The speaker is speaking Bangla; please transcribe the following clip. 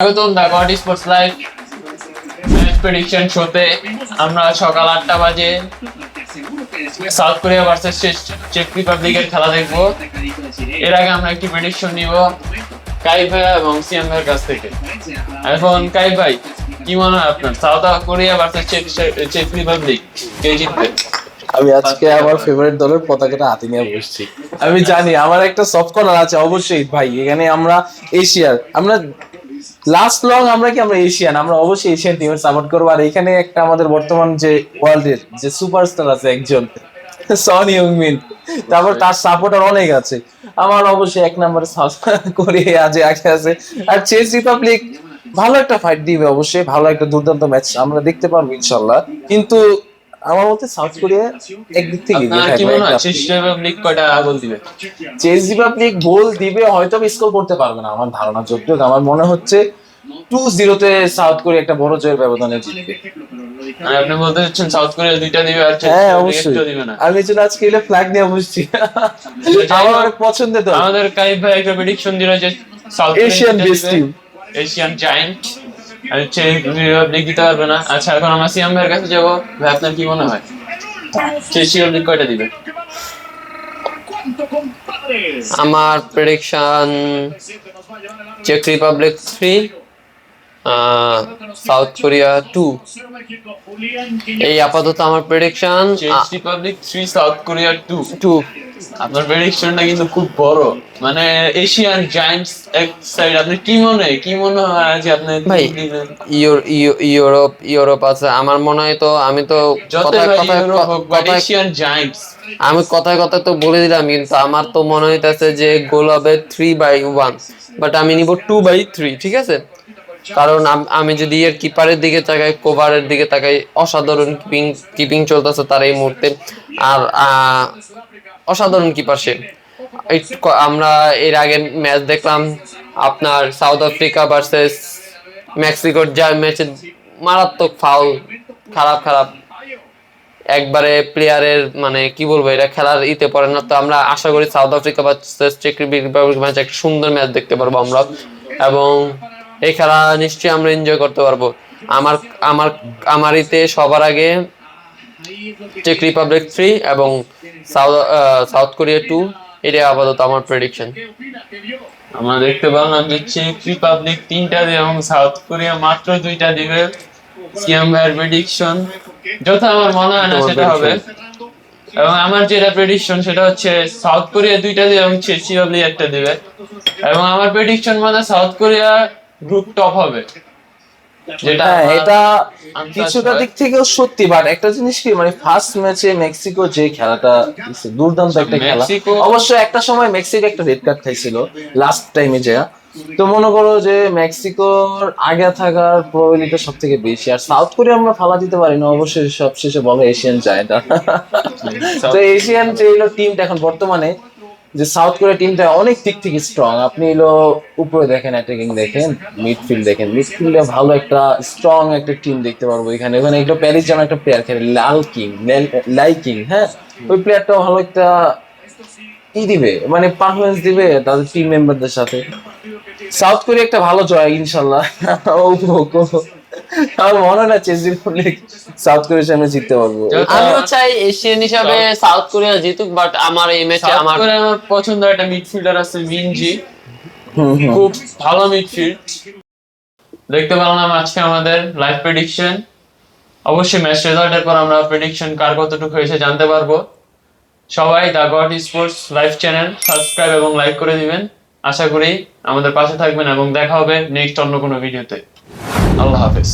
স্বাগতম the God sports live match prediction শোতে। আমরা সকাল 8টা বাজে সাউথ কোরিয়া ভার্সেস চেক রিপাবলিকের খেলা দেখবো। এর আগে আমরা একটি প্রেডিকশন নিব কাই ভাই এবং সিএম ভাইয়ের কাছ থেকে। এখন কাই ভাই, কি মনে হয় আপনার সাউথ কোরিয়া ভার্সেস চেক রিপাবলিক কে জিতবে? আমি আজকে আমার ফেভারিট দলের পতাকাটা হাতে নিয়ে বসছি। আমি জানি আমার একটা সফট কর্নার আছে অবশ্যই ভাই। এখানে আমরা এশিয়ার, আমরা লাস্ট লং আমরা এশিয়ান, আমরা অবশ্যই এশিয়ান টিমের সাপোর্ট করবো। আর এখানে একটা আমাদের বর্তমান যে ওয়ার্ল্ডের যে সুপারস্টার আছে একজন, সন হিউংমিন, তারপর তার সাপোর্টার অনেক আছে। আমার অবশ্যই এক নম্বরে সাউথ কোরিয়া আগে আছে। আর চেক রিপাবলিক ভালো একটা ফাইট দিবে, অবশ্যই ভালো একটা দুর্দান্ত ম্যাচ আমরা দেখতে পারবো ইনশাল্লাহ। কিন্তু আমার মতে সাউথ কোরিয়া একদিক থেকে আপনার কি মনে হয় চেক রিপাবলিক কয়টা গোল দিবে? চেক রিপাবলিক গোল দিবে, হয়তো স্কোর করতে পারবে না আমার ধারণা যতটুকু। আমার মনে হচ্ছে 2-0 সাউথ কোরিয়া একটা বড় জয়ের ব্যবধানে জিতবে। মানে আপনি বলতে চাচ্ছেন সাউথ কোরিয়া দুইটা দিবে আর চেক হ্যাঁ রিপাবলিক অবশ্যই, একটা দিবে না? আমি যেন আজকে এলে ফ্ল্যাগ নিয়ে বসছি। আমার অনেক পছন্দের দল। আমাদের কাই ভাই একটা প্রেডিকশন দিল যে South Asian best team, Asian giant আর চেক রিপাবলিক দিতে পারবে না। আচ্ছা, এখন আমরা সিএম ভাইয়ের কাছে যাবো। ভাই, আপনার কি মনে হয় চেক রিপাবলিক কয়টা দিবে? আমার প্রেডিকশন চেক রিপাবলিক 3, সাউথ কোরিয়া 2। এই আপাতত আমার প্রেডিকশন। চেক রিপাবলিক 3, সাউথ কোরিয়া 2। 2 আপনার প্রেডিকশনটা কিন্তু খুব বড়, মানে এশিয়ান জায়ান্টস এক সাইড। আপনি কি মনে হয় যে আপনি ভাই, ইউরোপ আছে আমার মনে হয়। তো আমি তো এশিয়ান জায়ান্টস আমি কথায় তো বলে দিলাম, কিন্তু আমার তো মনে হইতেছে যে গোল হবে 3/1, বাট আমি নিব 2/3। ঠিক আছে, কারণ আমি যদি এর কিপারের দিকে তাকাই, কোভারের দিকে তাকাই, অসাধারণ কিপিং চলতেছে তার এই মুহূর্তে। আর অসাধারণ কিপার সে। আমরা এর আগে ম্যাচ দেখলাম আপনার সাউথ আফ্রিকা ভার্সেস মেক্সিকোর, যা ম্যাচে মারাত্মক ফাউল, খারাপ একবারে প্লেয়ারের, মানে কি বলবো, এটা খেলার ইতে পড়ে না। তো আমরা আশা করি সাউথ আফ্রিকা ভার্সেস চেক রিপাবলিক ম্যাচ একটা সুন্দর ম্যাচ দেখতে পারবো আমরা, এবং এই খেলা নিশ্চয়ই আমরা এনজয় করতে পারবো। আমার ইতে সবার আগে চেক রিপাবলিক 3 এবং সাউথ কোরিয়া 2। এটা আপাতত আমার প্রেডিকশন। আমরা দেখতে পেলাম যে চেক রিপাবলিক 3টা দিবে এবং সাউথ কোরিয়া মাত্র 2টা দিবে। সিএম ভাইয়ের প্রেডিকশন যথা আমার মনে হয় না সেটা হবে, এবং আমার যেটা প্রেডিকশন সেটা হচ্ছে সাউথ কোরিয়া 2টা দিবে এবং চেক রিপাবলিক একটা দিবে। এবং আমার প্রেডিকশন মানে সাউথ কোরিয়া গ্রুপ টপ হবে, যেটা এটা কিছুটা দিক থেকেও সত্যি। বাট একটা জিনিস কি, মানে ফার্স্ট ম্যাচে মেক্সিকো যে খেলাটা দুর্দান্ত একটা খেলা। অবশ্য একটা সময় মেক্সিকো একটা রেড কার্ড খাইছিল লাস্ট টাইমে যা। তো মনে করো যে মেক্সিকোর আগে থাকার প্রবাবিলিটি সব থেকে বেশি। আর সাউথ কোরিয়া আমরা ফালা দিতে পারি না, অবশ্যই সবশেষে বলো এশিয়ান জায়ান্ট। তো এশিয়ান যে টিমটা এখন বর্তমানে, যে সাউথ কোরিয়া টিমটা অনেক দিক থেকে স্ট্রং। আপনি উপরে দেখেন, অ্যাটাকিং দেখেন, মিডফিল্ড দেখেন, মিডফিল্ডে ভালো একটা স্ট্রং একটা টিম দেখতে পারবো এখানে। ওখানে একটা প্যারিস যেন একটা প্লেয়ার খেলে, লাইকিং, হ্যাঁ, ওই প্লেয়ারটাও ভালো একটা দিবে, মানে পারফরমেন্স দিবে তাদের টিম মেম্বারদের সাথে। সাউথ কোরিয়া একটা ভালো জয় ইনশাল্লাহ। আমার মনে হয় না চেক রিপাবলিক সাউথ কোরিয়ার সামনে জিততে পারবো। আমিও চাই এশিয়ান হিসাবে সাউথ কোরিয়া জিতুক, বাট আমার এই ম্যাচে আমার পছন্দ একটা মিডফিল্ডার আছে মিনজি, খুব ভালো মিডফিল্ড। দেখতে পেলাম আজকে আমাদের লাইভ প্রেডিকশন। অবশ্যই ম্যাচ রেজাল্টের পর আমরা প্রেডিকশন কার কতটুকু হয়েছে জানতে পারবো। সবাই the God sports live channel subscribe এবং লাইক করে দিবেন। আশা করি আমাদের পাশে থাকবেন এবং দেখা হবে নেক্সট অন্য কোনো ভিডিওতে। আল্লাহ হাফেজ।